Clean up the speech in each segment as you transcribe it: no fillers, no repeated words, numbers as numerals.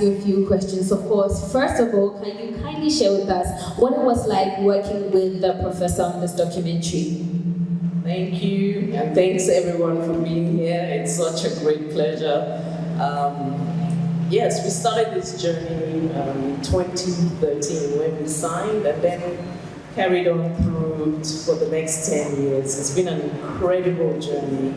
you a few questions. Of course, first of all, can you kindly share with us what it was like working with the professor on this documentary? Thank you, and thanks everyone for being here. It's such a great pleasure. Yes, we started this journey in 2013 when we signed, and then carried on through for the next 10 years. It's been an incredible journey.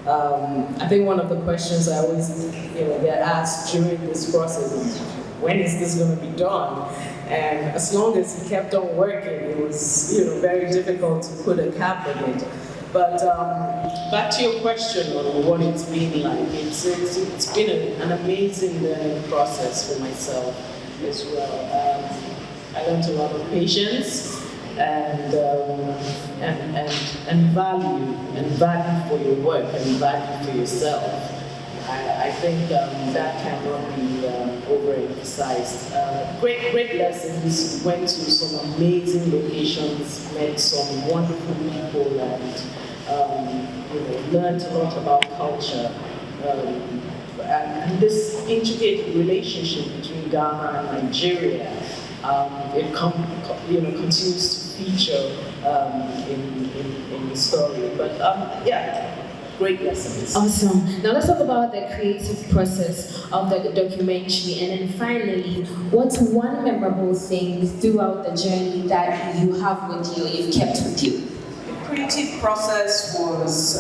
I think one of the questions I always get asked during this process is, when is this going to be done? And as long as he kept on working, it was very difficult to put a cap on it. But back to your question on what it's been like, it's been an amazing learning process for myself as well. I learned a lot of patience and value for your work and value for yourself. I think that cannot be overemphasized. Great lessons. Went to some amazing locations, met some wonderful people, and learned a lot about culture. And this intricate relationship between Ghana and Nigeria, it continues to feature in the story. But yeah. Great lessons. Awesome. Now let's talk about the creative process of the documentary, and then finally, what's one memorable thing throughout the journey that you have with you, you've kept with you? The creative process was,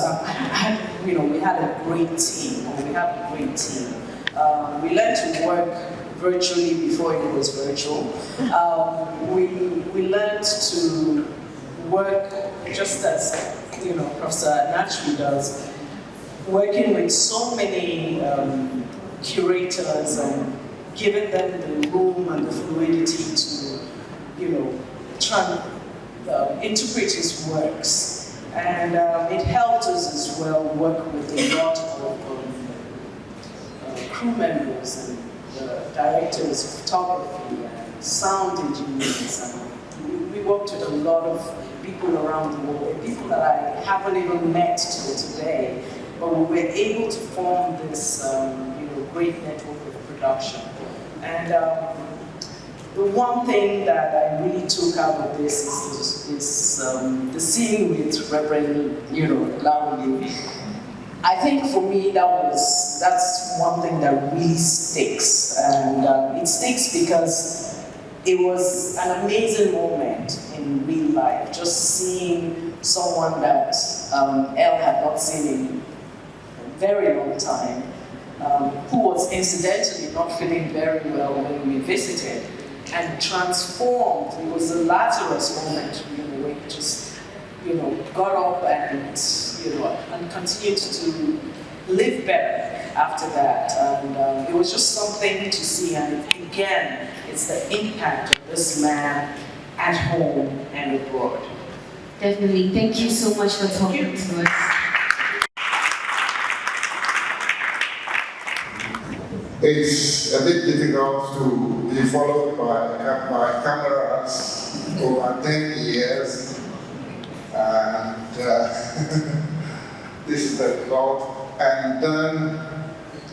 we had a great team. We have a great team. We learned to work virtually before it was virtual. We learned to work just as Professor Anatsui does, working with so many curators and giving them the room and the fluidity to, try and interpret his works. And it helped us as well work with a lot of crew members and directors of photography and sound engineers. And we worked with a lot of people around the world, people that I haven't even met till today, but we were able to form this great network of production. And the one thing that I really took out of this is the scene with Reverend Lauli. I think for me that's one thing that really sticks, and it sticks because it was an amazing moment in real life, just seeing someone that Elle had not seen in a very long time, who was incidentally not feeling very well when we visited, and transformed. It was a Lazarus moment, where he just, got up and continued to live better after that. And it was just something to see, and again, it's the impact of this man at home and abroad. Definitely. Thank you so much for talking to us. It's a bit difficult to be followed by cameras over 10 years, and this is the result. And then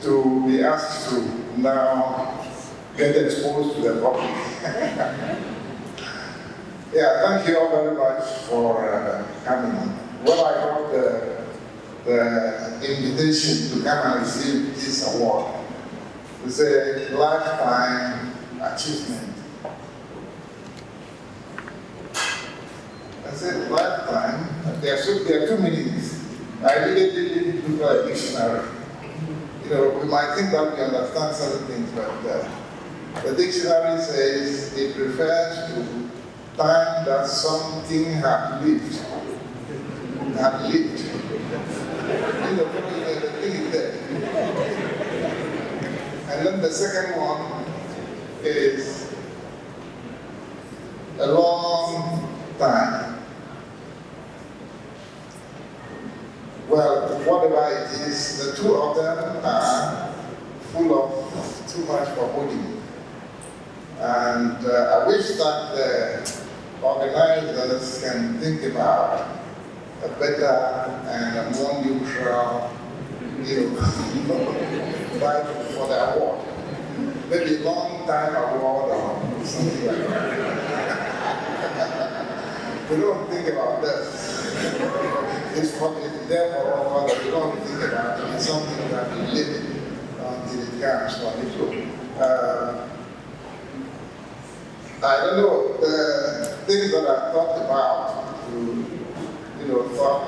to be asked to now get exposed to the public. Yeah, thank you all very much for coming. When I got the invitation to come and receive this award, it's a lifetime achievement. I said lifetime, there are 2 meanings. I really didn't look at a dictionary. We might think that we understand certain things, but the dictionary says it refers to time that something had lived. The thing is there. And then the second one is a long time. Well, whatever it is, the two of them are full of too much foreboding. And I wish that the organizers can think about a better and a more neutral title for the award. maybe long time award or something like that. We don't think about that. It's there for all, but we don't think about it. It's something that we live until it comes from it. I don't know, the things that I thought about, thought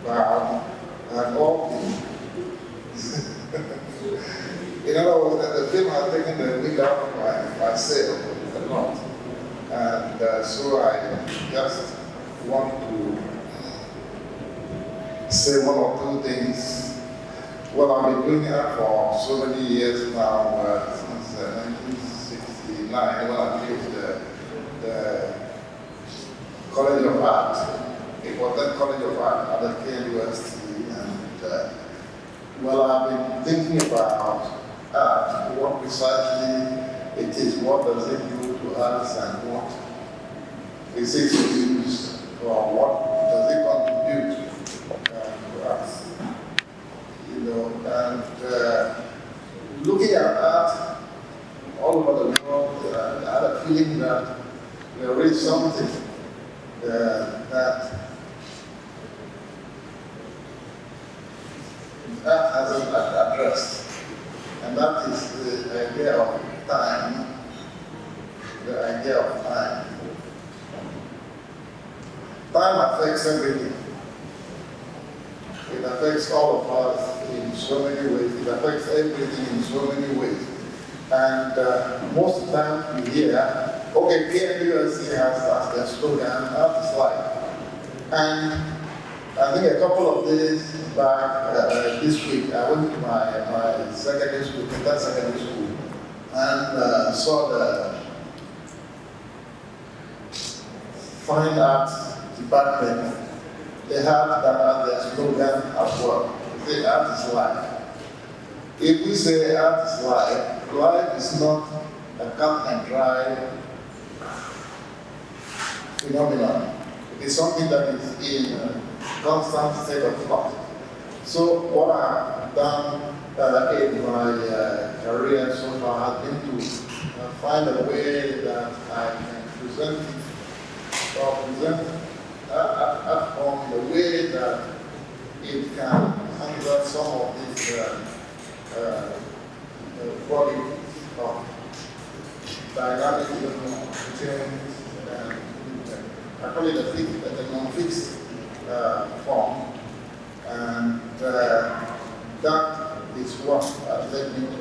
about, and all things. In other words, the film has taken the wind out of my sail a lot. And so I just want to say one or two things. Well, I've been doing that for so many years now, since 1969, when I finished the College of Art. It was that College of Art at the University. And well, I've been thinking about art, what precisely it is, what does it do to us, and what is its use, or what does it contribute to us. And looking at art all over the world, I had a feeling that there is something that hasn't addressed, and that is the idea of time. The idea of time. Time affects everything. It affects all of us in so many ways. It affects everything in so many ways. And most of the time we hear, okay, KNUSC has their slogan, art is life. And I think a couple of days back, this week, I went to my secondary school, and saw the fine arts department. They have that as their slogan as well. They say art is life. If we say art is life, life is not a cut and dry phenomenon. It is something that is in a constant state of flux. So what I've done in my career so far has been to find a way that I can present art form in a way that it can handle some of these qualities of dynamic change, I call it a non-fixed form. And that is what led me to.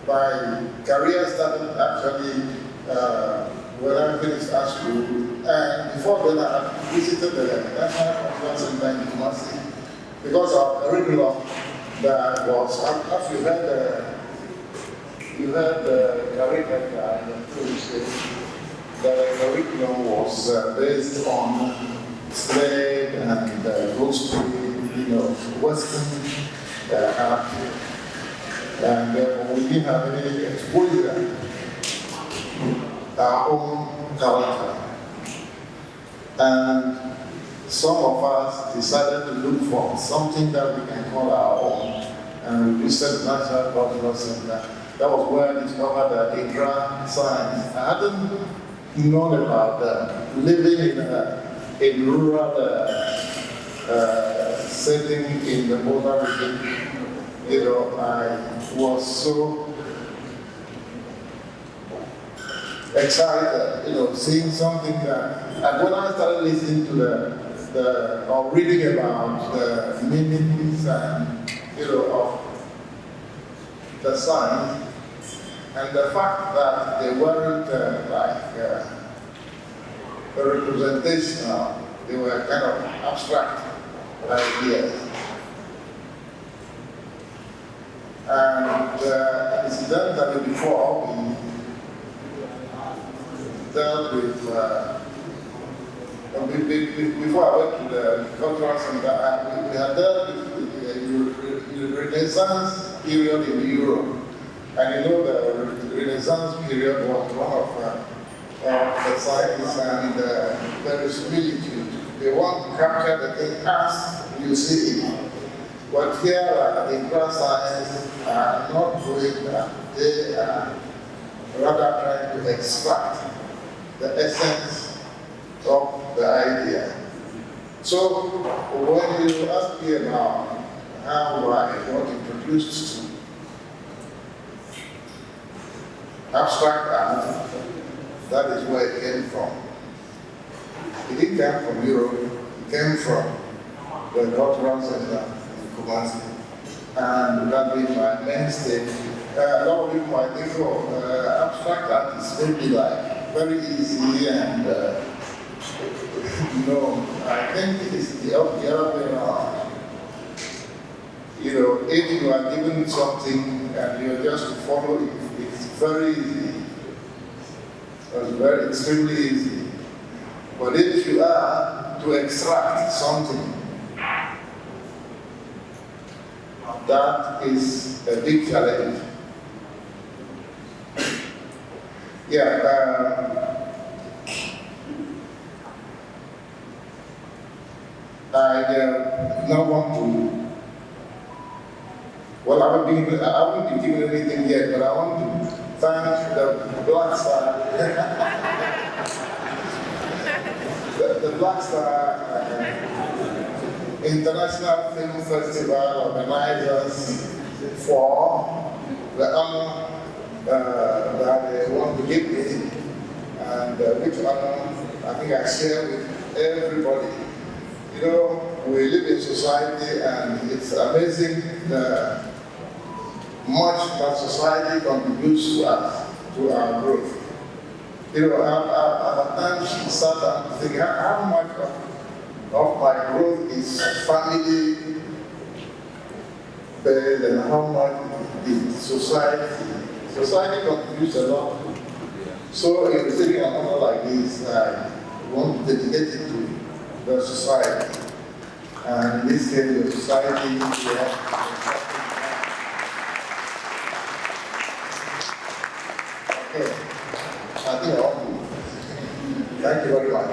My career started actually when I finished art school, and before then I visited the National Conference Center in Kumasi because of curriculum that was, as you heard the curriculum and the the curriculum was based on slave and gospel, Western art, and we didn't have any exposure our own culture. And some of us decided to look for something that we can call our own, and we visited the National Cultural Center. That was where I discovered the Intra science. I hadn't known about living in rural setting in the border region. I was so excited, seeing something that, and when I started listening to or reading about the meanings and, of the signs, and the fact that they weren't representational, they were kind of abstract ideas. And incidentally, before we dealt with, before I went to the cultural center, we had dealt with the Renaissance period in Europe. And the Renaissance period was one of the science and the verisimilitude. They want to capture the thing as you see it. But here, the class science are not doing that. They are rather trying to extract the essence of the idea. So when you ask me about how I got introduced to abstract art, that is where it came from. It didn't come from Europe, it came from the cultural center in Kumasi. And that being my mainstay. A lot of people might think, oh, abstract art is maybe like very easy and no, I think it's the other way around. You know, if you are given something and you're just to follow it, it's very easy. It's very extremely easy. But if you are to extract something, that is a big challenge. Yeah, I now want to, well, I haven't been given anything yet, but I want to thank the Black Star, the Black Star International Film Festival organizers for the honor that they want to give me, and which honor I think I share with everybody. You know, we live in society and it's amazing the much that society contributes to us, to our growth. You know, I've at times sat down to think how much of my growth is family based and how much is society. Society contributes a lot. So in receiving an honor like this, I want to dedicate it to the society. And in this case, the society, okay. I think I want to. Thank you very much.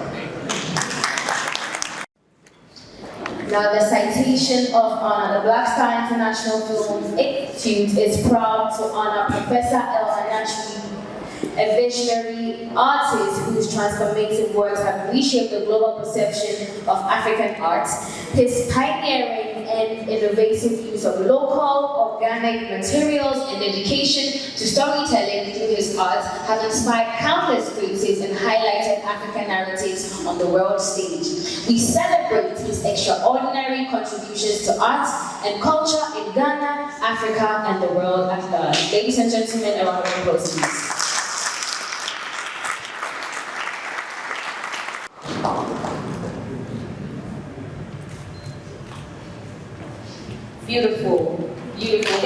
Now, the citation of honor, the Black Star International Film Institute is proud to honor Professor Anatsui, a visionary artist whose transformative works have reshaped the global perception of African arts. His pioneering and innovative use of local, organic materials and dedication to storytelling through his art have inspired countless creatives and highlighted African narratives on the world stage. We celebrate his extraordinary contributions to art and culture in Ghana, Africa, and the world at large. Ladies and gentlemen, a round of applause, please. Beautiful, beautiful.